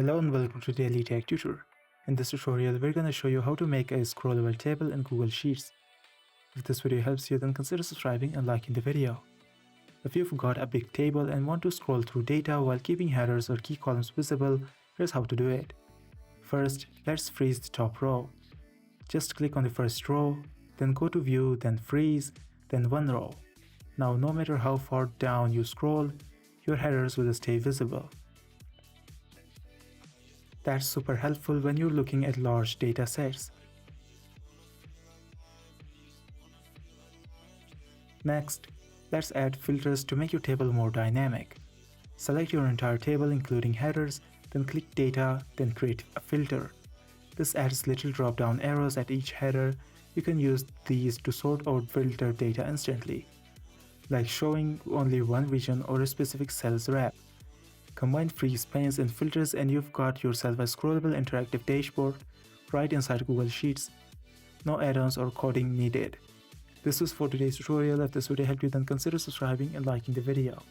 Hello and welcome to Daily Tech Tutor. In this tutorial, we're going to show you how to make a scrollable table in Google Sheets. If this video helps you, then consider subscribing and liking the video. If you've got a big table and want to scroll through data while keeping headers or key columns visible, here's how to do it. First, let's freeze the top row. Just click on the first row, then go to View, then Freeze, then one row. Now, no matter how far down you scroll, your headers will stay visible. That's super helpful when you're looking at large data sets. Next, let's add filters to make your table more dynamic. Select your entire table including headers, then click Data, then create a filter. This adds little drop-down arrows at each header. You can use these to sort or filter data instantly, like showing only one region or a specific cell's wrap. Combine freeze panes and filters and you've got yourself a scrollable interactive dashboard right inside Google Sheets. No add-ons or coding needed. This was for today's tutorial. If this video helped you, then consider subscribing and liking the video.